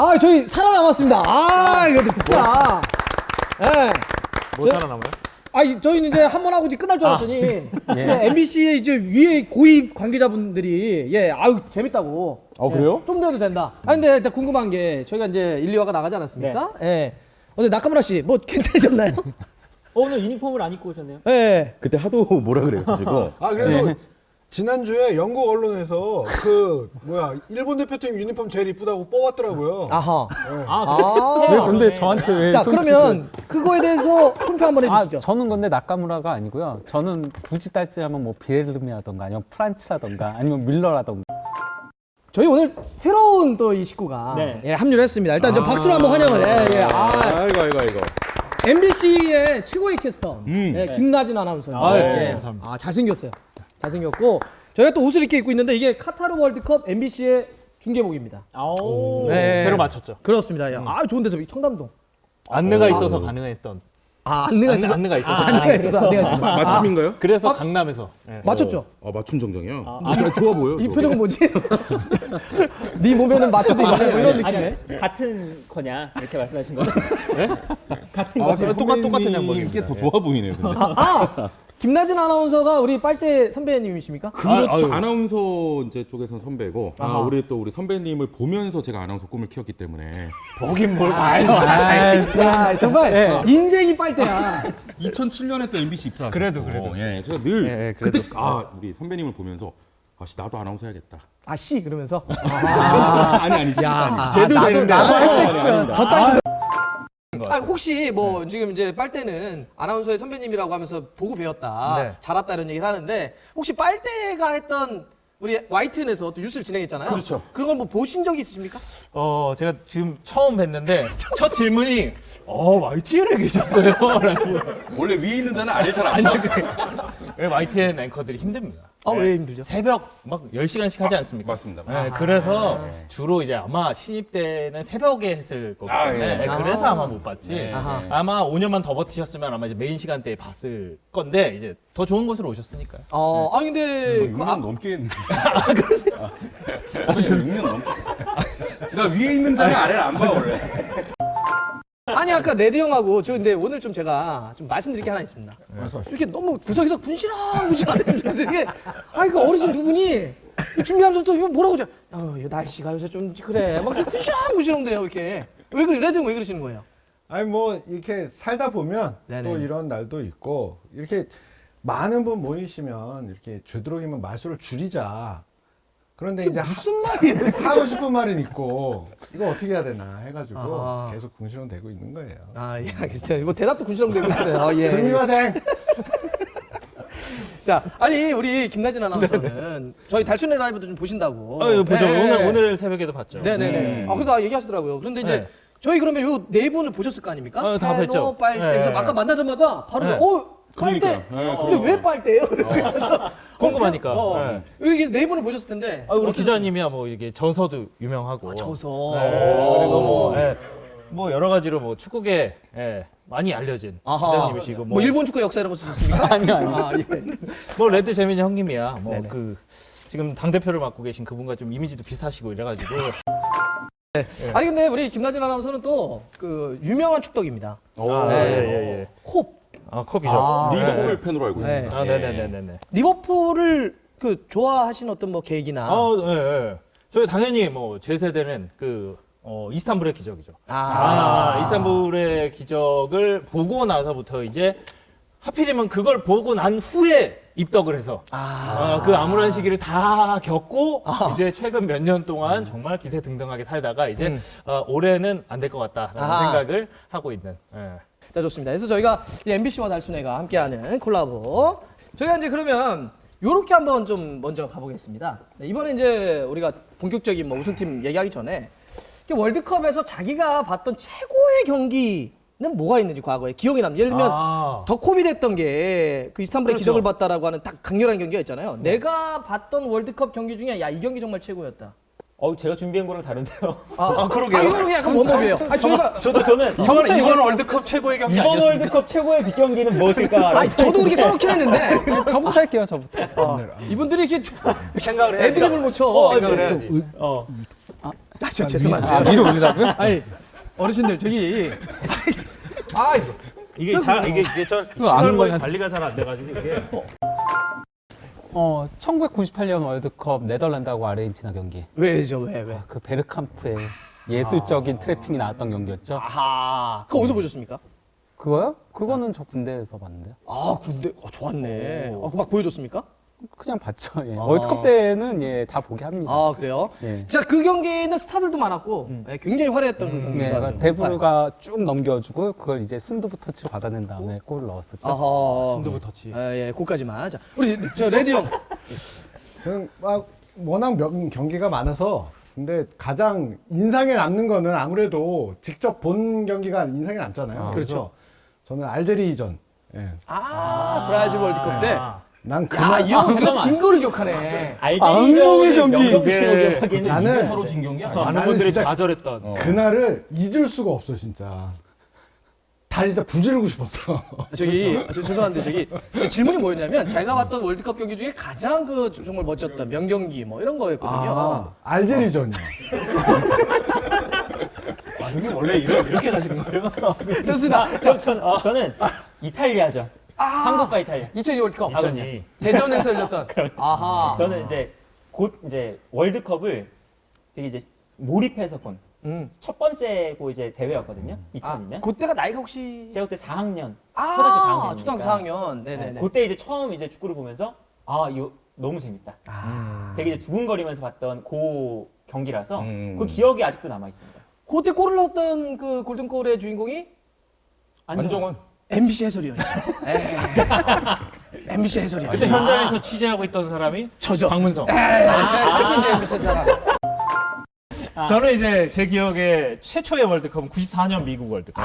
아, 저희 살아남았습니다. 아, 이거 진짜. 예. 뭐 살아남아요? 아, 저희는 이제 한 번 하고 이제 끝날 줄 알았더니 이제 MBC의 이제 위에 고위 관계자분들이 아유 재밌다고. 그래요? 좀 더 해도 된다. 아 근데 일단 궁금한 게 저희가 이제 1, 2화가 나가지 않았습니까? 예. 근데 나카무라 씨 뭐 괜찮으셨나요? 오늘 유니폼을 안 입고 오셨네요? 예. 그때 하도 뭐라 그래가지고. 그래도 지난주에 영국 언론에서 일본 대표팀 유니폼 제일 이쁘다고 뽑았더라고요. 아하. 왜 근데 저한테 왜 자, 손짓을- 그러면 그거에 대해서 품평 한번 해주시죠. 저는 근데 나카무라가 아니고요. 저는 굳이 따지자면 뭐 비엘름이라던가 아니면 프란츠라던가 아니면 밀러라던가. 저희 오늘 새로운 또 이 식구가 합류를 했습니다. 일단 좀 박수로 한번 환영을. 아이고. MBC의 최고의 캐스터 김나진 아나운서. 감사합니다. 잘생겼어요. 잘생겼고 저희가 또 옷을 이렇게 입고 있는데 이게 카타르 월드컵 MBC의 중계복입니다. 새로 맞췄죠. 그렇습니다. 좋은 데서 청담동. 안내가 있어서 가능했던. 안내가 있어서. 안내가 있어서. 안내가 있어서. 맞춤인가요? 그래서 강남에서. 맞췄죠? 맞춤 정장이요? 좋아 보여. 이 표정은 뭐지? 네 몸에는 맞춰도 있네. 뭐 이런 느낌에. 같은 거냐 이렇게 말씀하신 거죠? 같은 거. 똑같은 양복입니다. 이게 더 좋아 보이네요. 근데. 김나진 아나운서가 우리 빨대 선배님이십니까? 그렇죠. 아나운서 이제 쪽에서는 선배고, 우리 선배님을 보면서 제가 아나운서 꿈을 키웠기 때문에. 보긴 뭘 봐요. 야, 정말 인생이 빨대야. 2007년에 또 MBC 입사. 그래도. 제가 늘 그때 우리 선배님을 보면서 나도 아나운서 해야겠다. 씨 그러면서. 아니. 쟤도 되는데. 저 딸. 혹시 뭐 지금 이제 빨대는 아나운서의 선배님이라고 하면서 보고 배웠다, 잘했다 이런 얘기를 하는데 혹시 빨대가 했던 우리 YTN에서 또 뉴스를 진행했잖아요. 그렇죠. 그런 걸 뭐 보신 적이 있으십니까? 제가 지금 처음 뵀는데 첫 질문이 YTN에 계셨어요? 원래 위에 있는 자는 아래 잘안 나. 왜 YTN 앵커들이 힘듭니다. 왜 힘들죠? 새벽 막 10시간씩 하지 않습니까? 맞습니다. 그래서 주로 이제 아마 신입 때는 새벽에 했을 거기 때문에 그래서 아마 못 봤지. 아마 5년만 더 버티셨으면 아마 이제 메인 시간대에 봤을 건데 이제 더 좋은 곳으로 오셨으니까요. 근데 6년 넘게 했는데. 그러세요? 6년 넘게. 그러니까 위에 있는 자는 아래를 안 봐, 원래. 아까 레드 형하고 저 근데 오늘 좀 제가 좀 말씀드릴 게 하나 있습니다. 이렇게 너무 구석에서 군시렁군시렁 하면서 이게 그 어르신 두 분이 준비하면서부터 이거 뭐라고 이거 날씨가 요새 좀 그래 막 군시렁군시렁 돼요 이렇게. 왜 그래? 레드 형 왜 그러시는 거예요? 이렇게 살다 보면 또 이런 날도 있고 이렇게 많은 분 모이시면 이렇게 되도록이면 말수를 줄이자. 그런데 이제 무슨 말이에요? 하고 싶은 말은 있고 이거 어떻게 해야 되나 해가지고 계속 궁시렁 대고 있는 거예요. 진짜 뭐 대답도 군시렁 되고 있어요. 스미마생. 자, 우리 김나진 아나운서는 저희 달순의 라이브도 좀 보신다고. 보죠. 오늘 새벽에도 봤죠. 네네네. 그래서 얘기하시더라고요. 그런데 이제 저희 그러면 요 네 분을 보셨을 거 아닙니까? 다 뵀죠. 빨대. 그래서 아까 만나자마자 바로 빨대. 근데 왜 빨대예요? 궁금하니까. 이렇게 네 분을 보셨을 텐데. 우리 기자님이야 뭐 이게 저서도 유명하고. 저서. 그리고 뭐 여러 가지로 뭐 축구계 많이 알려진 기자님이시고 뭐 일본 축구 역사 이런 거 쓰셨습니까? 아니요. 뭐 레드 재민이 형님이야. 뭐 지금 당 대표를 맡고 계신 그분과 좀 이미지도 비슷하시고 이래가지고. 근데 우리 김나진 아나운서는 또 그 유명한 축덕입니다. 홉. 컵이죠. 리버풀 팬으로 알고 있습니다. 네네네네. 리버풀을 좋아하신 어떤 뭐 계기나. 저희 당연히 뭐 제 세대는 이스탄불의 기적이죠. 이스탄불의 기적을 보고 나서부터 이제 하필이면 그걸 보고 난 후에 입덕을 해서 그 암울한 시기를 다 겪고 이제 최근 몇 년 동안 정말 기세등등하게 살다가 이제 올해는 안 될 것 같다라는 생각을 하고 있는. 자, 좋습니다. 그래서 저희가 이 MBC와 달순애가 함께하는 콜라보. 저희가 이제 그러면 요렇게 한번 좀 먼저 가보겠습니다. 이번에 이제 우리가 본격적인 뭐 우승팀 얘기하기 전에 월드컵에서 자기가 봤던 최고의 경기는 뭐가 있는지 과거에 기억에 남는. 예를 들면 덕홈이 됐던 게 그 이스탄불의 기적을 봤다라고 하는 딱 강렬한 경기가 있잖아요. 내가 봤던 월드컵 경기 중에 이 경기 정말 최고였다. 제가 준비한 거랑 다른데요. 그러게요. 이거는 약간 원법이에요. 저는 이번 월드컵 최고의 경기 이번 아니었습니까? 월드컵 최고의 뒷경기는 무엇일까? 저도 그렇게 써놓긴 했는데 저부터 할게요, 저부터. 이분들이 이렇게 생각을 해야 애드립을 못 쳐. 생각을 해야지. 저 죄송한데. 아, 위로 올리라고요? 아니 어르신들 저기 이제 이게 이게 저 그거 아는 시설물이 거야. 관리가 잘 안 돼가지고 이게 1998년 월드컵 네덜란드하고 아르헨티나 경기. 왜죠 왜? 그 베르캄프의 예술적인 트래핑이 나왔던 경기였죠. 아하. 그거 어디서 보셨습니까? 그거요? 그거는 저 군대에서 봤는데요. 아 군대 좋았네. 그거 막 보여줬습니까? 그냥 봤죠. 예. 월드컵 때는 예, 다 보게 합니다. 아 그래요? 예. 자 그 경기는 스타들도 많았고 굉장히 화려했던 그 네, 경기가 그러니까 데브루가 쭉 넘겨주고 그걸 이제 순두부 터치로 받아낸 다음에 골을 넣었었죠. 아하. 순두부 터치. 예, 그까지만. 자 우리 저 레디 형. 저는 워낙 경기가 많아서 근데 가장 인상에 남는 거는 아무래도 직접 본 경기가 인상에 남잖아요. 그렇죠. 저는 알제리전. 예. 브라질 월드컵 때. 난 야, 그날 이 형은 이거 진 거를 기억하네. 악몽의 경기. 이게 나는 서로 진 경기 아니야? 많은 나는 분들이 진짜 좌절했던. 그날을 잊을 수가 없어 진짜. 다 진짜 부지르고 싶었어. 죄송한데 저기 질문이 뭐였냐면 제가 봤던 월드컵 경기 중에 가장 그 정말 멋졌던 명경기 뭐 이런 거였거든요. 알제리전이요. 아, 형님 원래 이렇게 가시는 거예요? 좋습니다. 저는 이탈리아전. 한국과 이탈리아. 2002 월드컵. 이천이. 대전에서 열렸던. 아하. 저는 이제 곧 이제 월드컵을 되게 이제 몰입해서 본 첫 번째고 이제 대회였거든요. 2002년. 그때가 나이가 혹시 제가 그때 4학년, 초등학교 4학년. 초등학교 4학년. 네네네. 그때 이제 처음 이제 축구를 보면서 이거 너무 재밌다. 되게 이제 두근거리면서 봤던 그 경기라서 그 기억이 아직도 남아 있습니다. 그때 골을 넣었던 그 골든골의 주인공이 안정원. MBC 해설위원이죠. MBC 해설위원. 그때 현장에서 취재하고 있던 사람이 저죠. 박문성. 다시 이제 MBC 사람. 저는 이제 제 기억에 최초의 월드컵은 94년 미국 월드컵.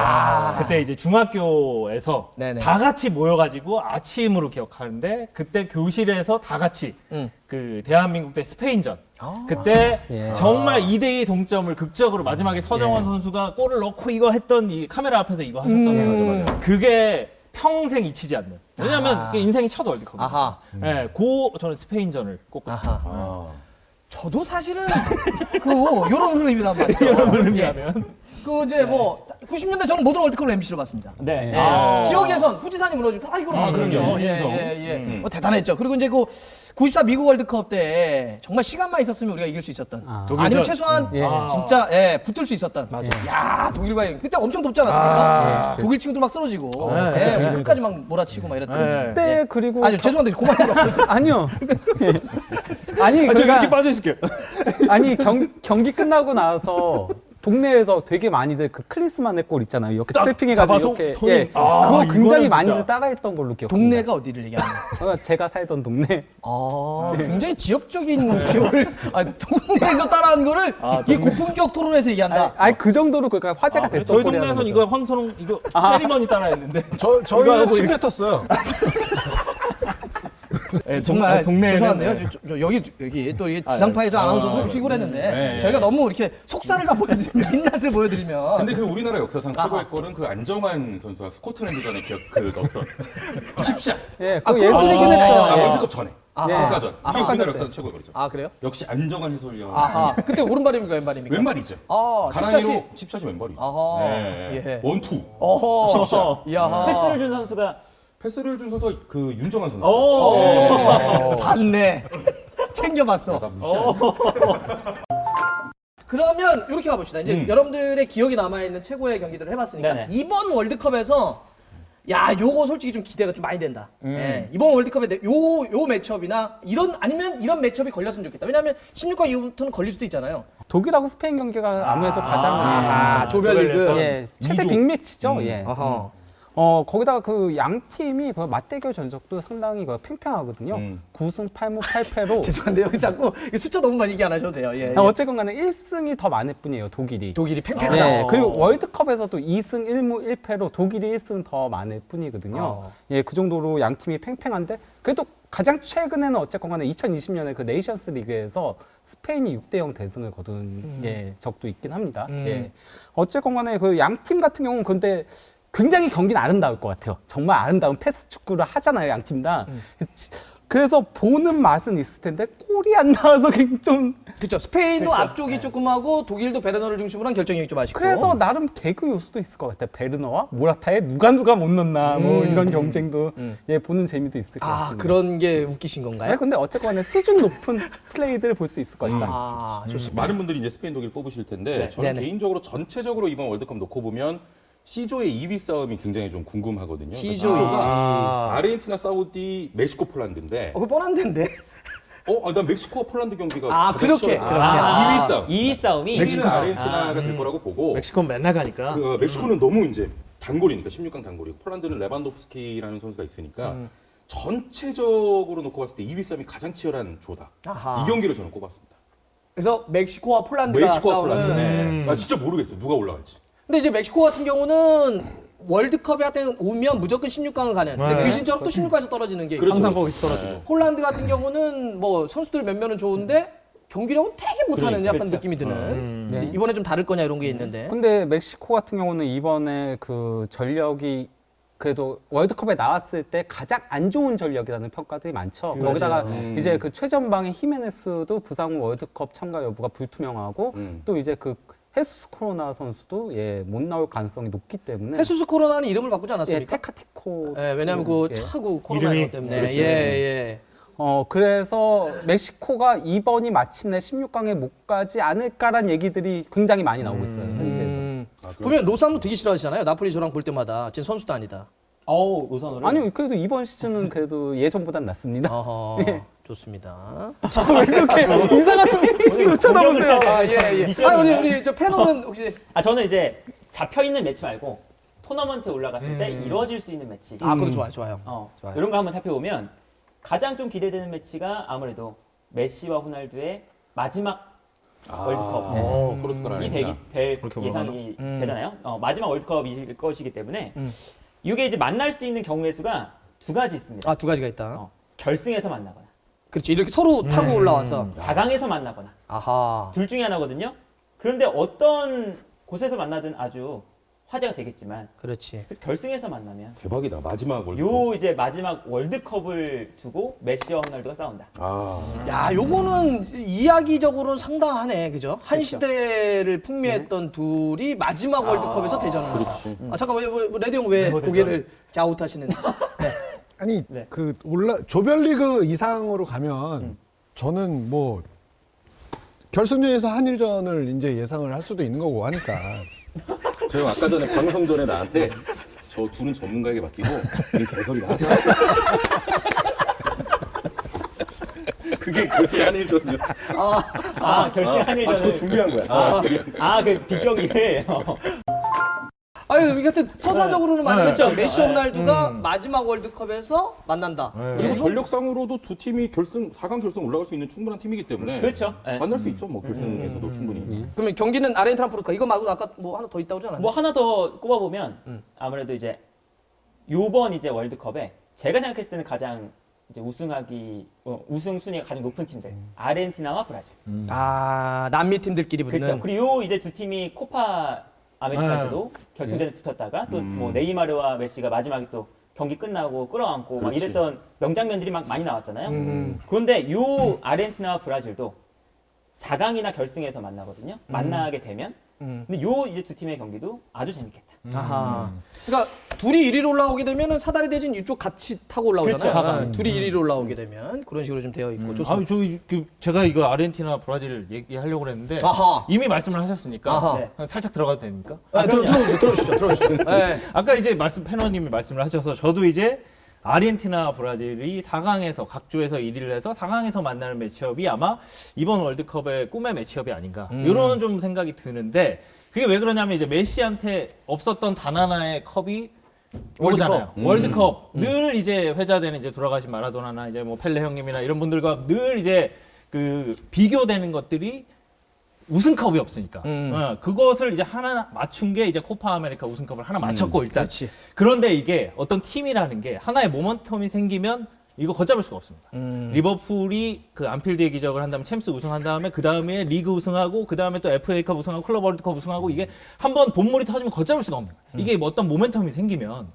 그때 이제 중학교에서 네네. 다 같이 모여가지고 아침으로 기억하는데 그때 교실에서 다 같이 그 대한민국 대 스페인전. 그때 예. 정말 2대2 동점을 극적으로 마지막에 서정원 선수가 골을 넣고 이거 했던 이 카메라 앞에서 이거 하셨잖아요. 그게 평생 잊히지 않는. 왜냐하면 그게 인생의 첫 월드컵이에요. 아하. 네, 저는 스페인전을 꼽았습니다. 저도 사실은 요런 흐름이란 말이죠. 이런 흐름이라면. 그 이제 뭐 90년대 저는 모든 월드컵을 MBC로 봤습니다. 네. 지역에선 후지산이 무너지고 다 이걸 그럼요. 예. 대단했죠. 그리고 이제 그 94 미국 월드컵 때 정말 시간만 있었으면 우리가 이길 수 있었던. 아니면 최소한 진짜 붙을 수 있었던. 맞아. 야 독일과 그때 엄청 덥지 않았습니까? 독일 친구들 막 쓰러지고, 끝까지 막 몰아치고 막 이랬던. 그때 그리고 아니 죄송한데 그만해요. 아니요. 아니 제가 그러니까 이렇게 빠져 있을게요. 아니 경기 끝나고 나서 동네에서 되게 많이들 그 클리스만의 골 있잖아요. 이렇게 트래핑해가지고 잡아서 이렇게 손이- 그거 이거는 굉장히 진짜. 많이들 따라했던 걸로 기억합니다. 동네가 어디를 얘기하는 거예요? 제가 살던 동네. 굉장히 지역적인 기억을 동네에서 따라한 거를 이 고품격 토론에서 얘기한다. 아니 그 정도로 그러니까 화제가 됐던 저희 골이라는 동네에선 거죠. 이거 황선홍 이거 세리머니 따라했는데 저희는 침 뱉었어요. 정말 동네에는- 죄송한데요. 여기 또 이게 지상파에서 아나운서도 휴식을 했는데 네. 저희가 너무 이렇게 속살을 다 보여드리면 민낯을 보여드리면 근데 그 우리나라 역사상 최고의 골은 그 안정환 선수가 스코틀랜드전에 넣었던 10샷. 예, 그거 예술이긴 했죠. 월드컵 전에. 예. 평가전. 이게 평가전 우리나라 때. 역사상 최고의 골이죠. 아 그래요? 역시 안정환 해설위원. 아하. 그때 오른발입니까 왼발입니까? 왼발이죠. 가랑이로 10샷이 왼발이죠. 아하. 네. 예. 원투. 어허. 10샷. 야하. 패스를 준 선수가 패스를 준 선수가 그 윤정환 선수. 봤네. 챙겨봤어. 그러면 이렇게 가봅시다. 이제 여러분들의 기억에 남아있는 최고의 경기들을 해봤으니까 네네. 이번 월드컵에서 요거 솔직히 좀 기대가 좀 많이 된다. 예, 이번 월드컵에 요 매치업이나 아니면 이런 매치업이 걸렸으면 좋겠다. 왜냐하면 16강 이후부터는 걸릴 수도 있잖아요. 독일하고 스페인 경기가 아무래도 가장 조별리그. 예, 최대 빅매치죠. 예. 아하. 거기다가 그 양 팀이 그 맞대결 전적도 상당히 팽팽하거든요. 9승 8무 8패로. 죄송한데요. 자꾸 숫자 너무 많이 얘기 안 하셔도 돼요. 예. 어쨌건 간에 1승이 더 많을 뿐이에요, 독일이. 독일이 팽팽하다. 예, 그리고 월드컵에서도 2승 1무 1패로 독일이 1승 더 많을 뿐이거든요. 예, 그 정도로 양 팀이 팽팽한데 그래도 가장 최근에는 어쨌건 간에 2020년에 그 네이션스 리그에서 스페인이 6대0 대승을 거둔 적도 있긴 합니다. 예. 어쨌건 간에 그 양 팀 같은 경우는 근데 굉장히 경기는 아름다울 것 같아요. 정말 아름다운 패스 축구를 하잖아요, 양 팀 다. 그래서 보는 맛은 있을 텐데 골이 안 나와서 좀 그렇죠. 스페인도 그렇죠. 앞쪽이 조금 하고 독일도 베르너를 중심으로 한 결정력이 좀 아쉽고. 그래서 나름 개그 요소도 있을 것 같아요. 베르너와 모라타에 누가 못 넣나 뭐 이런 경쟁도 예 보는 재미도 있을 것 같습니다. 그런 게 웃기신 건가요? 아니, 근데 어쨌거나 수준 높은 플레이들을 볼 수 있을 것이다. 좋습니다. 많은 분들이 이제 스페인, 독일 뽑으실 텐데 네. 저는 네네. 개인적으로 전체적으로 이번 월드컵 놓고 보면 C조의 2위 싸움이 굉장히 좀 궁금하거든요. C조 C조가 아르헨티나, 사우디, 멕시코, 폴란드인데 그거 뻔한 데인데. 난 멕시코와 폴란드 경기가 아, 가장 그렇게, 치열해요. 그렇게. 2위 싸움. 2위 싸움이 1위는 아르헨티나가 될 거라고 보고 멕시코는 맨날 가니까. 그 멕시코는 너무 이제 단골이니까 16강 단골이고 폴란드는 레반도프스키라는 선수가 있으니까 전체적으로 놓고 봤을 때 2위 싸움이 가장 치열한 조다. 아하. 이 경기를 저는 꼽았습니다. 그래서 멕시코와 폴란드가 멕시코와 싸우는. 폴란드. 네. 나 진짜 모르겠어 누가 올라갈지. 근데 이제 멕시코 같은 경우는 월드컵에 하여튼 오면 무조건 16강을 가는. 근데 네. 귀신처럼 또 16강에서 떨어지는 게 그렇죠. 항상 그렇죠. 거기서 떨어지고. 네. 폴란드 같은 경우는 뭐 선수들 몇 명은 좋은데 경기력은 되게 못하는 약간 그렇죠. 느낌이 드는. 네. 이번에 좀 다를 거냐 이런 게 있는데. 근데 멕시코 같은 경우는 이번에 그 전력이 그래도 월드컵에 나왔을 때 가장 안 좋은 전력이라는 평가들이 많죠. 거기다가 이제 그 최전방의 히메네스도 부상 후 월드컵 참가 여부가 불투명하고 또 이제 그 헤수스 코로나 선수도 못 나올 가능성이 높기 때문에 헤수스 코로나는 이름을 바꾸지 않았습니까? 테카티코 왜냐하면 그 예. 차고 코로나 이름이? 이런 것 때문에. 그렇죠. 예. 그래서 멕시코가 이번이 마침내 16강에 못 가지 않을까란 얘기들이 굉장히 많이 나오고 있어요. 현지에서. 보면 로산도 되게 싫어하시잖아요. 나폴리 저랑 볼 때마다. 쟤 선수도 아니다. 우선으로 아니요, 그래도 이번 시즌은 그래도 예전보단 낫습니다. 어허, 좋습니다. 왜 그렇게 이상한 소리 쳐다보세요? 우리 저 패너는 혹시 저는 이제 잡혀 있는 매치 말고 토너먼트 올라갔을 때 이루어질 수 있는 매치. 그거 좋아요. 좋아요. 이런 거 한번 살펴보면 가장 좀 기대되는 매치가 아무래도 메시와 호날두의 마지막 월드컵. 포르투갈 이 아르헨티나. 될 그렇게 예상이 되잖아요. 마지막 월드컵일 것이기 때문에 이게 이제 만날 수 있는 경우의 수가 두 가지 있습니다. 두 가지가 있다. 결승에서 만나거나 그렇죠. 이렇게 서로 타고 올라와서. 4강에서 만나거나 아하. 둘 중에 하나거든요. 그런데 어떤 곳에서 만나든 아주 화제가 되겠지만 그렇지. 결승에서 만나면 대박이다 마지막 월드컵. 요 이제 마지막 월드컵을 두고 메시와 호날두가 싸운다. 야, 요거는 이야기적으로는 상당하네. 그죠? 한 그렇죠. 시대를 풍미했던 둘이 마지막 월드컵에서 대전을 한다. 잠깐만, 레드 형 왜 고개를 갸웃하시는데? 네. 아니 네. 그 조별리그 이상으로 가면 저는 뭐 결승전에서 한일전을 이제 예상을 할 수도 있는 거고 하니까 제가 아까 전에 방송 전에 나한테 저 둘은 전문가에게 맡기고 이 개소리 하자. 그게 결승 한일전이었어. 결승 한일전을 저 준비한 거야. 그 빅경기를 아니, 하여튼 서사적으로는 말이죠. 그렇죠. 메시 호날두가 마지막 월드컵에서 만난다. 그리고 전력상으로도 두 팀이 4강 결승 올라갈 수 있는 충분한 팀이기 때문에 그렇죠. 네. 만날 수 있죠. 뭐 결승에서도 충분히. 그러면 경기는 아르헨티나 포르투갈 이거 말고 아까 뭐 하나 더 있다고 하지 않았나요? 뭐 하나 더 꼽아보면 아무래도 이제 요번 이제 월드컵에 제가 생각했을 때는 가장 이제 우승 순위가 가장 높은 팀들 아르헨티나와 브라질. 남미 팀들끼리 붙는. 그렇죠. 그리고 요 이제 두 팀이 코파 아메리카에서도 결승전에 붙었다가 또 뭐 네이마르와 메시가 마지막에 또 경기 끝나고 끌어안고 막 그렇지. 이랬던 명장면들이 막 많이 나왔잖아요. 그런데 요 아르헨티나와 브라질도 4강이나 결승에서 만나거든요. 만나게 되면. 근데 요 이제 두 팀의 경기도 아주 재밌겠다. 아하. 그러니까 둘이 1위로 올라오게 되면은 사다리 대신 이쪽 같이 타고 올라오잖아요. 그렇죠. 둘이 1위로 올라오게 되면 그런 식으로 좀 되어 있고 좋습니다. 제가 이거 아르헨티나 브라질 얘기하려고 그랬는데 아하. 이미 말씀을 하셨으니까 아하. 네. 살짝 들어가도 됩니까? 들어주시죠. 네. 아까 이제 패너님이 말씀을 하셔서 저도 이제 아르헨티나 브라질이 4강에서 각조에서 1위를 해서 4강에서 만나는 매치업이 아마 이번 월드컵의 꿈의 매치업이 아닌가 이런 좀 생각이 드는데 그게 왜 그러냐면 이제 메시한테 없었던 단 하나의 컵이 월드컵. 월드컵. 늘 이제 회자되는 이제 돌아가신 마라도나나 이제 뭐 펠레 형님이나 이런 분들과 늘 이제 그 비교되는 것들이 우승컵이 없으니까. 그것을 이제 하나 맞춘 게 이제 코파 아메리카 우승컵을 하나 맞췄고 일단. 그렇지. 그런데 이게 어떤 팀이라는 게 하나의 모멘텀이 생기면 이거 걷잡을 수가 없습니다. 리버풀이 그 안필드의 기적을 한 다음에 챔스 우승한 다음에 그 다음에 리그 우승하고 그 다음에 또 FA컵 우승하고 클럽 월드컵 우승하고 이게 한번 본물이 터지면 걷잡을 수가 없는 거예요. 이게 뭐 어떤 모멘텀이 생기면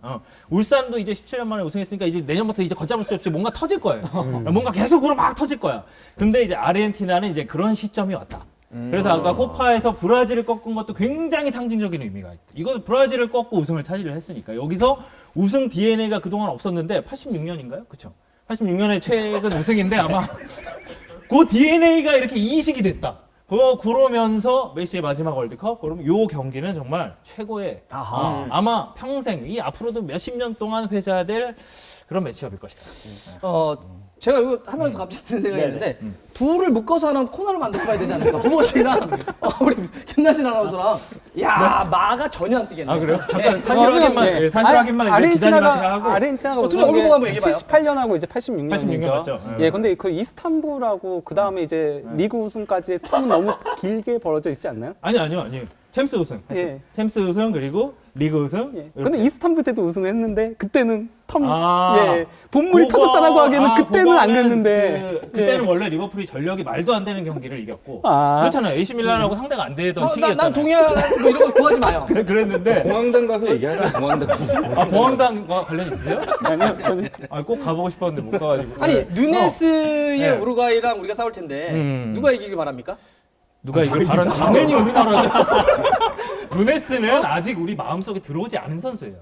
울산도 이제 17년 만에 우승했으니까 이제 내년부터 이제 걷잡을 수 없이 뭔가 터질 거예요. 뭔가 계속으로 막 터질 거야. 근데 이제 아르헨티나는 이제 그런 시점이 왔다. 그래서 아까 코파에서 브라질을 꺾은 것도 굉장히 상징적인 의미가 있다. 이거 브라질을 꺾고 우승을 차지를 했으니까 여기서 우승 DNA가 그동안 없었는데 86년인가요? 그렇죠. 86년에 최근 우승인데 아마 그 DNA가 이렇게 이식이 됐다. 그러면서 메시의 마지막 월드컵 그럼 요 경기는 정말 최고의 아마 평생 이 앞으로도 몇십 년 동안 회자될 그런 매치업일 것이다. 제가 이거 하면서 갑자기 든 생각이 있는데 둘을 묶어서 하는 코너를 만들어 봐야 되지 않을까? 부모 씨랑 우리 김나진 아나운서랑 야 마가 전혀 안 뜨겠네. 아 그래요? 잠깐 네. 사실 확인만 예, 사실 확인만 이제 기자님한테 하고 아르헨티나가 둘이 얼굴 보고 한번 얘기해봐요. 78년하고 이제 86년이죠. 86년 맞죠? 예, 근데 그 이스탄불하고 그 다음에 이제 리그 우승까지의 텀은 너무 길게 벌어져 있지 않나요? 아니요. 챔스 우승 했어요. 예. 챔스 우승 그리고 리그 우승. 예. 이렇게. 근데 이스탄불 때도 우승을 했는데 그때는 아, 예, 본물이 터졌다라고 하기에는 그때는 안 됐는데 그때는 예. 원래 리버풀이 전력이 말도 안 되는 경기를 이겼고 아. 그렇잖아요. AC 밀란하고 상대가 안 되던 시기였잖아요. 난 동의하고 뭐 이런 거 구하지 마요. 그랬는데 공항당 가서 얘기하자. 공항당. 공항당과 관련 있으세요? 아니요, 저는 꼭 가보고 싶었는데 못 가가지고. 아니 누네스의 네. 우루과이랑 우리가 싸울 텐데 누가 이기길 바랍니까? 누가 이걸 바로 당연히 우리나라죠. 누네스는 아직 우리 마음속에 들어오지 않은 선수예요.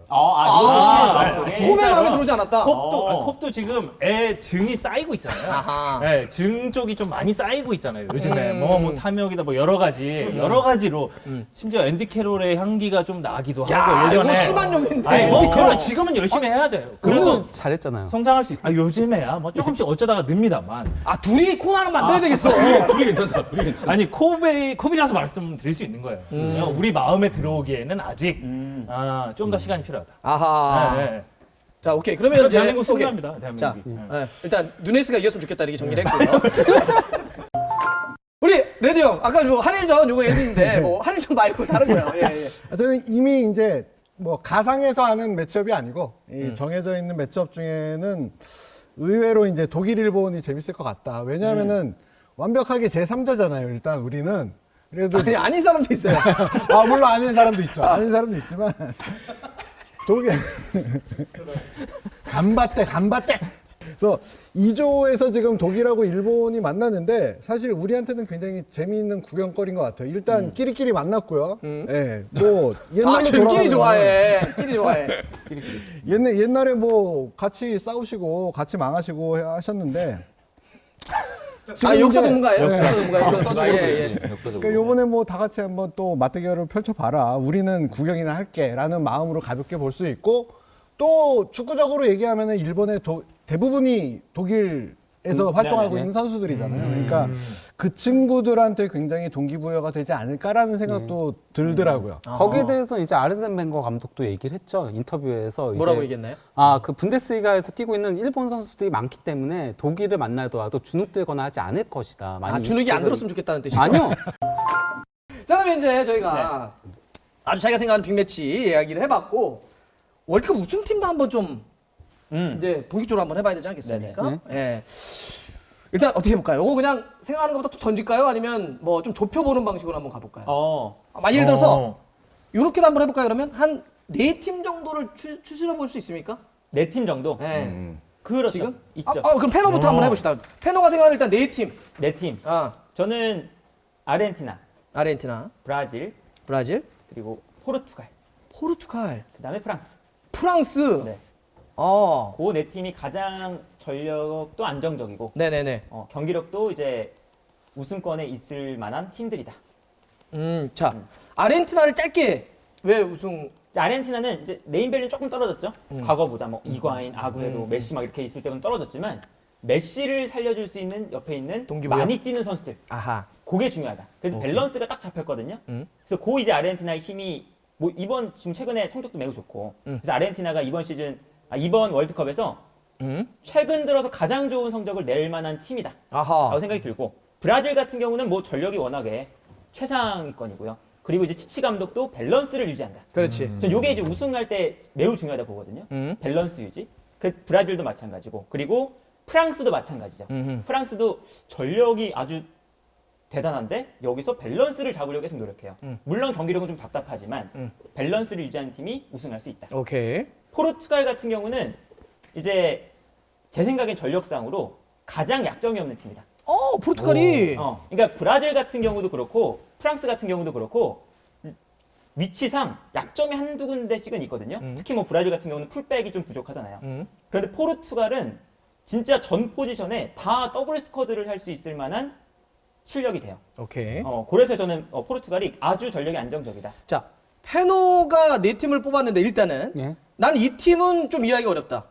홈에 마음에 들어오지 않았다. 컵도 지금 애 증이 쌓이고 있잖아요. 아하. 네, 증 쪽이 좀 많이 쌓이고 있잖아요. 요즘에 뭐 탐욕이다 뭐 여러 가지로 심지어 앤디 캐롤의 향기가 좀 나기도 하고 이거 예전에 심한 욕인데. 아니 뭐 앤디 캐롤. 그러면 지금은 열심히 해야 돼요. 그래서 그래서 잘했잖아요. 성장할 수 있고 요즘에야 뭐 조금씩 어쩌다가 늡니다만 둘이 코너 하나 만들어야 되겠어. 둘이 괜찮다. 둘이 괜찮다. 아니 컵이라서 말씀드릴 수 있는 거예요. 우리 마음에 들어오기에는 아직 좀 더 시간이 필요하다. 아하. 네. 자 오케이 그러면 이제 대한민국 오케이. 승리합니다. 자 대한민국이. 네. 일단 누네스가 이겼으면 좋겠다 이렇게 정리를 했고요. 우리 레드 형 아까 뭐 한일전 요거 얘기인데 뭐 한일전 말고 다른 거요. 예. 저는 이미 이제 뭐 가상에서 하는 매치업이 아니고 이 정해져 있는 매치업 중에는 의외로 이제 독일 일본이 재밌을 것 같다. 왜냐하면은 완벽하게 제3자잖아요. 일단 우리는 그래도 아니 아닌 사람도 있어요. 물론 아닌 사람도 있죠. 아닌 사람도 있지만 독일 간바떼. 그래서 2조에서 지금 독일하고 일본이 만났는데 사실 우리한테는 굉장히 재미있는 구경거리인 것 같아요. 일단 끼리끼리 만났고요. 예, 뭐 옛날로 끼리 돌아가면 좋아해. 끼리 좋아해. 옛날에 뭐 같이 싸우시고 같이 망하시고 하셨는데 역사 이제- 전문가예요. 역사 전문가예요. 역사적으로 예. 그렇지. 역사적으로. 그러니까 요번에 뭐 다 같이 한번 또 맞대결을 펼쳐봐라. 우리는 구경이나 할게라는 마음으로 가볍게 볼 수 있고 또 축구적으로 얘기하면은 일본의 대부분이 독일에서 활동하고 네네. 있는 선수들이잖아요. 그러니까 그 친구들한테 굉장히 동기부여가 되지 않을까라는 생각도 들더라고요. 거기에 대해서 이제 아르센 벵거 감독도 얘기를 했죠. 인터뷰에서 뭐라고 이제 얘기했나요? 그 분데스리가에서 뛰고 있는 일본 선수들이 많기 때문에 독일을 만나더라도 주눅들거나 하지 않을 것이다. 많이 주눅이 안 익숙해서- 들었으면 좋겠다는 뜻이죠. 아니요. 자 그럼 이제 저희가 아주 자기가 생각하는 빅매치 이야기를 해봤고 월드컵 우승팀도 한번 좀 이제 본격적으로 한번 해봐야 되지 않겠습니까? 네네. 예. 일단 어떻게 해볼까요? 이거 그냥 생각하는 것보다 툭 던질까요? 아니면 뭐 좀 좁혀보는 방식으로 한번 가볼까요? 예를 들어서 이렇게도 한번 해볼까요? 그러면 한 4팀 정도를 추천해 볼 수 있습니까? 4팀 정도? 예. 그렇죠. 지금? 있죠. 그럼 페노부터 한번 해봅시다. 페노가 생각하는 일단 4팀. 4팀. 저는 아르헨티나, 아르헨티나, 브라질, 브라질, 그리고 포르투갈, 포르투갈, 그다음에 프랑스. 프랑스. 네. 그 그 4팀이 가장 전력도 안정적이고 네네네. 경기력도 이제 우승권에 있을 만한 팀들이다. 자, 아르헨티나를 짧게 왜 우승? 아르헨티나는 이제 네임밸류는 조금 떨어졌죠. 과거보다 뭐 이과인, 아구에로, 메시 막 이렇게 있을 때는 떨어졌지만 메시를 살려줄 수 있는 옆에 있는 동기부여? 많이 뛰는 선수들. 아하. 그게 중요하다. 그래서 밸런스가 딱 잡혔거든요. 그래서 그 이제 아르헨티나의 힘이 뭐 이번 지금 최근에 성적도 매우 좋고 그래서 아르헨티나가 이번 월드컵에서 최근 들어서 가장 좋은 성적을 낼 만한 팀이다. 아하. 라고 생각이 들고 브라질 같은 경우는 뭐 전력이 워낙에 최상위권이고요. 그리고 이제 치치 감독도 밸런스를 유지한다. 그렇지. 전 요게 이제 우승할 때 매우 중요하다 보거든요. 밸런스 유지. 그 브라질도 마찬가지고. 그리고 프랑스도 마찬가지죠. 프랑스도 전력이 아주 대단한데 여기서 밸런스를 잡으려고 계속 노력해요. 물론 경기력은 좀 답답하지만 밸런스를 유지하는 팀이 우승할 수 있다. 오케이. 포르투갈 같은 경우는 이제 제 생각엔 전력상으로 가장 약점이 없는 팀이다. 포르투갈이. 그러니까 브라질 같은 경우도 그렇고 프랑스 같은 경우도 그렇고 위치상 약점이 한두 군데씩은 있거든요. 특히 뭐 브라질 같은 경우는 풀백이 좀 부족하잖아요. 그런데 포르투갈은 진짜 전 포지션에 다 더블 스쿼드를 할 수 있을 만한 실력이 돼요. 오케이. 그래서 저는 포르투갈이 아주 전력이 안정적이다. 자, 페노가 네 팀을 뽑았는데 일단은 예. 난 이 팀은 좀 이해하기 어렵다.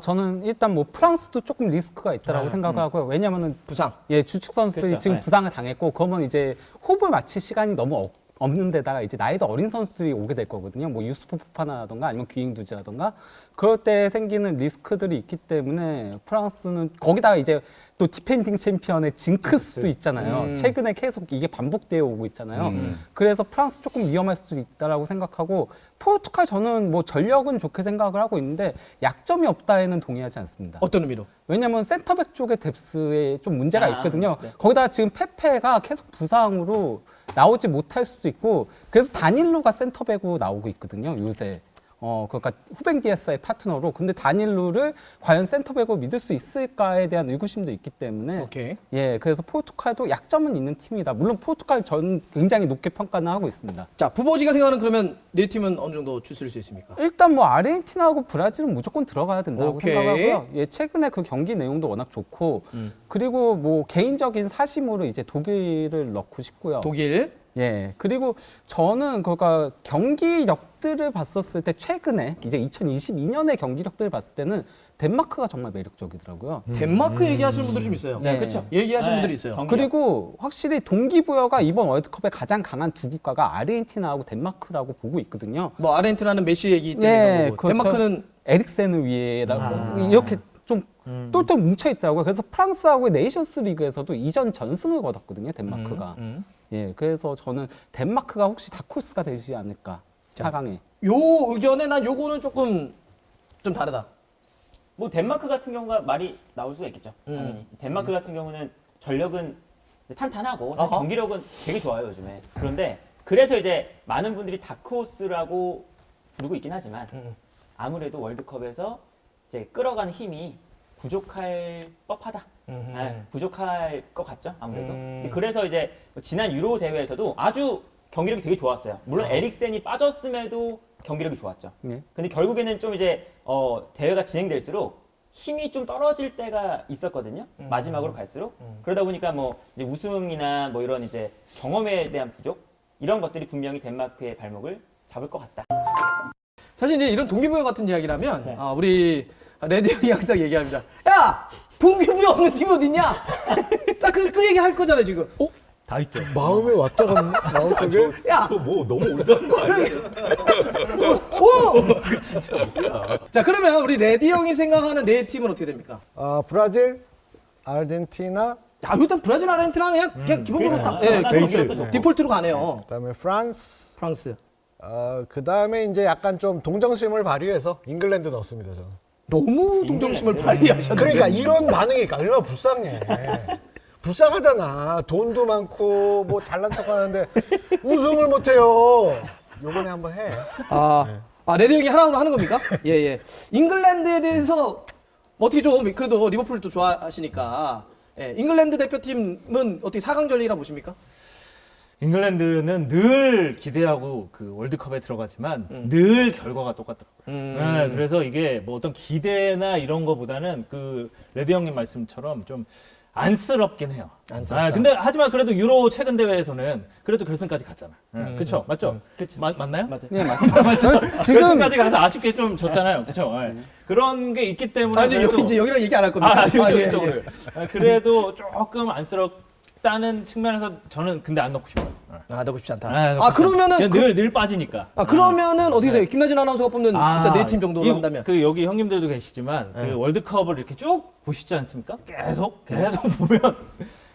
저는 일단 뭐 프랑스도 조금 리스크가 있다라고 생각을 하고요. 왜냐면은 부상. 예, 주축 선수들이 그렇죠. 지금 네. 부상을 당했고, 그러면 이제 호흡을 맞출 시간이 너무 없는 데다가 이제 나이도 어린 선수들이 오게 될 거거든요. 뭐 유스포 포파나라던가 아니면 귀잉두지라던가 그럴 때 생기는 리스크들이 있기 때문에 프랑스는 거기다가 이제 또 디펜딩 챔피언의 징크스도 있잖아요. 최근에 계속 이게 반복되어 오고 있잖아요. 그래서 프랑스 조금 위험할 수도 있다라고 생각하고, 포르투갈 저는 뭐 전력은 좋게 생각을 하고 있는데 약점이 없다에는 동의하지 않습니다. 어떤 의미로? 왜냐면 센터백 쪽의 뎁스에 좀 문제가 있거든요. 네. 거기다가 지금 페페가 계속 부상으로 나오지 못할 수도 있고, 그래서 다닐로가 센터백으로 나오고 있거든요, 요새. 그러니까 후벤 디아스의 파트너로. 근데 다닐로를 과연 센터백으로 믿을 수 있을까에 대한 의구심도 있기 때문에. 오케이. 예, 그래서 포르투갈도 약점은 있는 팀이다. 물론 포르투갈 전 굉장히 높게 평가는 하고 있습니다. 자, 부보지가 생각하는 그러면 네 팀은 어느 정도 주실 수 있습니까? 일단 뭐 아르헨티나하고 브라질은 무조건 들어가야 된다고 오케이. 생각하고요. 예, 최근에 그 경기 내용도 워낙 좋고, 그리고 뭐 개인적인 사심으로 이제 독일을 넣고 싶고요. 독일. 예, 그리고 저는 그러니까 경기력들을 봤었을 때 최근에 이제 2022년의 경기력들을 봤을 때는 덴마크가 정말 매력적이더라고요. 덴마크 얘기하시는 분들이 좀 있어요. 네. 그렇죠. 얘기하시는 네, 분들이 있어요. 경기력. 그리고 확실히 동기부여가 이번 월드컵에 가장 강한 두 국가가 아르헨티나하고 덴마크라고 보고 있거든요. 뭐 아르헨티나는 메시 얘기 때문에 네, 그런 거고. 그렇죠. 덴마크는 에릭센을 위해라고 이렇게 좀 똘똘 뭉쳐 있더라고요. 그래서 프랑스하고 네이션스 리그에서도 이전 전승을 거뒀거든요, 덴마크가. 예, 그래서 저는 덴마크가 혹시 다코스가 되지 않을까, 4강에. 요 의견에 난 요거는 조금 좀 다르다. 뭐 덴마크 같은 경우가 말이 나올 수가 있겠죠. 당연히. 덴마크 같은 경우는 전력은 탄탄하고 사실 어허. 경기력은 되게 좋아요 요즘에. 그런데 그래서 이제 많은 분들이 다크호스라고 부르고 있긴 하지만 아무래도 월드컵에서 이제 끌어가는 힘이 부족할 법하다. 네, 부족할 것 같죠 아무래도. 그래서 이제 지난 유로 대회에서도 아주 경기력이 되게 좋았어요. 물론 에릭센이 빠졌음에도 경기력이 좋았죠. 네. 근데 결국에는 좀 이제 대회가 진행될수록 힘이 좀 떨어질 때가 있었거든요. 마지막으로 갈수록. 그러다 보니까 뭐 이제 우승이나 뭐 이런 이제 경험에 대한 부족 이런 것들이 분명히 덴마크의 발목을 잡을 것 같다. 사실 이제 이런 동기부여 같은 이야기라면 네. 우리 레드 형이 항상 얘기합니다. 야! 동기부여 없는 팀 어딨냐? 딱 그 얘기 할 거잖아 지금. 다 있죠. 마음에 왔다 갔나? 마음속에? 야! 저 뭐 너무 올드한 거 아니야? 오! 진짜 뭐야? 자, 그러면 우리 레드 형이 생각하는 네 팀은 어떻게 됩니까? 브라질, 아르헨티나, 야, 일단 브라질, 아르헨티나는 그냥 기본적으로 다 그렇죠. 베이스 좋고. 디폴트로 가네요. 그다음에 프랑스, 프랑스. 그다음에 이제 약간 좀 동정심을 발휘해서 잉글랜드 넣었습니다, 저는. 너무 동정심을 발휘하셨는데. 그러니까 이런 반응이 얼마나 불쌍해. 불쌍하잖아. 돈도 많고 뭐 잘난 척하는데 우승을 못해요. 요번에 한번 해. 레드 형이 하나로 하는 겁니까? 예, 예. 잉글랜드에 대해서 어떻게 좀 그래도 리버풀도 좋아하시니까 잉글랜드 대표팀은 어떻게 4강 전이라 보십니까? 잉글랜드는 늘 기대하고 그 월드컵에 들어가지만 늘 결과가 똑같더라고요. 네, 그래서 이게 뭐 어떤 기대나 이런 거보다는 그 레드 형님 말씀처럼 좀 안쓰럽긴 해요. 안쓰럽다. 근데 하지만 그래도 유로 최근 대회에서는 그래도 결승까지 갔잖아. 그렇죠, 맞죠? 맞나요? 맞아요. 예, 맞습니다. 맞죠. 지금 결승까지 가서 아쉽게 좀 졌잖아요. 그렇죠. 그런 게 있기 때문에 이제 그래도 이제 여기랑 얘기 안 할 겁니다. 예, 이쪽으로. 예. 그래도 조금 안쓰럽다는 측면에서 저는 근데 안 넣고 싶어요. 넣고 싶지 않다. 넣고 그러면은 싶어요. 늘 빠지니까. 그러면은 어떻게 돼요? 김나진 아나운서가 뽑는 일단 네 팀 정도로 한다면. 그 여기 형님들도 계시지만 그 월드컵을 이렇게 쭉 보시지 않습니까? 계속 보면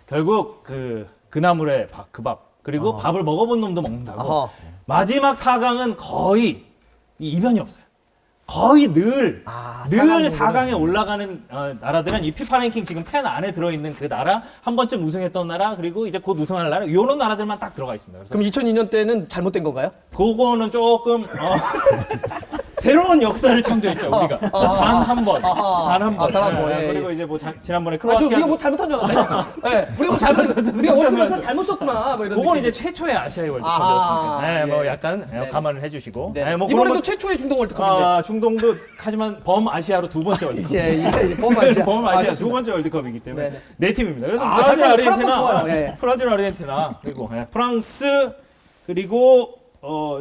결국 그 나물에 그 밥 그리고 밥을 먹어본 놈도 먹는다고. 아하. 마지막 4강은 거의 이변이 없어요. 거의 늘 사강 4강에 올라가는 나라들은 이 피파 랭킹 지금 10 안에 들어있는 그 나라, 한 번쯤 우승했던 나라, 그리고 이제 곧 우승할 나라, 이런 나라들만 딱 들어가 있습니다. 그래서 그럼 2002년 때는 잘못된 건가요? 그거는 조금 새로운 역사를 창조했죠 우리가 단 한 번, 단 한 번. 단 한 번, 예, 그리고 예. 이제 뭐 지난번에 저 크로아티아 우리가 뭐 잘못한 줄 알았어요. 네, 우리가 뭐 잘못한, 우리가 월드컵에서 잘못 썼구나. 뭐 이런. 그건 느낌. 이제 최초의 아시아의 아하, 월드컵이었으니까. 네, 뭐 예. 약간 네. 감안을 해주시고. 네. 네, 뭐 이번에도 그런 거- 최초의 중동 월드컵인데. 중동도 하지만 범 아시아로 두 번째 월드컵. 이제 범아시아. 범 아시아 두 좋습니다. 번째 월드컵이기 때문에 네, 네. 네 팀입니다. 그래서 아, 브라질, 잠깐만요. 아르헨티나, 프랑스 좋아요. 예. 브라질, 아르헨티나 그리고 프랑스 그리고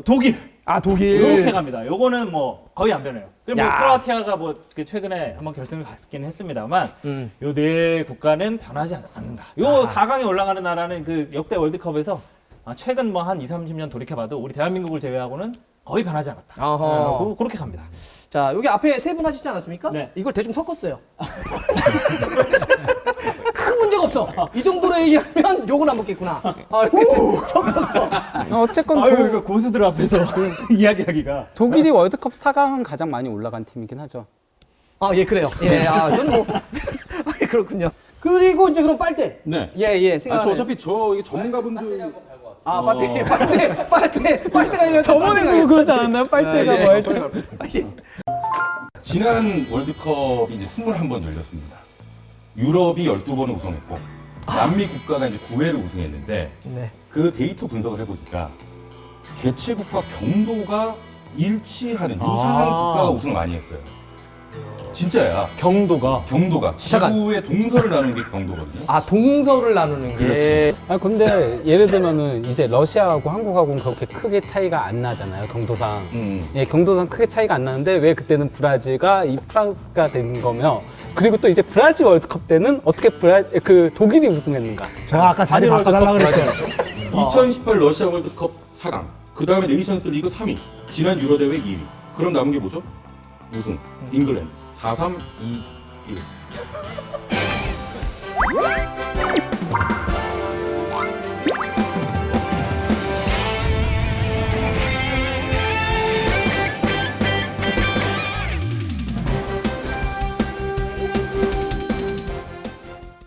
독일. 독일. 이렇게 갑니다. 요거는 뭐 거의 안 변해요. 그리고 뭐 야. 크로아티아가 뭐 최근에 한번 결승을 갔긴 했습니다만 요 네 국가는 변하지 않는다. 요 4강에 올라가는 나라는 그 역대 월드컵에서 최근 뭐 한 20-30년 돌이켜봐도 우리 대한민국을 제외하고는 거의 변하지 않았다. 어허. 그렇게 갑니다. 자, 여기 앞에 세 분 하시지 않았습니까? 네. 이걸 대충 섞었어요. 큰 문제가 없어. 이 정도로 얘기하면 욕은 안 먹겠구나. 이렇게 섞었어. 어쨌건 아유, 고수들 앞에서 이야기하기가. 독일이 월드컵 4강은 가장 많이 올라간 팀이긴 하죠. 예, 그래요. 예, 저는 뭐. 예, 그렇군요. 그리고 이제 그럼 빨대. 네. 예, 저 생각하는. 어차피 이게 전문가분들 빨대가 저번에 그러지 않았나요? 빨대가 뭐 할 때. 지난 월드컵이 이제 21번 열렸습니다. 유럽이 12번을 우승했고 남미 국가가 이제 9회를 우승했는데 네. 그 데이터 분석을 해보니까 개최국과 경도가 일치하는 유사한 국가가 우승을 많이 했어요. 진짜야. 경도가. 경도가 잠깐. 지구의 동서를 나누는 게 경도거든요. 동서를 나누는 게. 근데 예를 들면은 이제 러시아하고 한국하고는 그렇게 크게 차이가 안 나잖아요, 경도상. 예, 경도상 크게 차이가 안 나는데 왜 그때는 브라질과 이 프랑스가 된 거며, 그리고 또 이제 브라질 월드컵 때는 어떻게 독일이 우승했는가? 제가 아까 자리 바꿔달라고 그랬죠. 2018 러시아 월드컵 4강, 그 다음에 네이션스 리그 3위, 지난 유로 대회 2위. 그럼 남은 게 뭐죠? 우승, 잉글랜드. 4-3-2-1.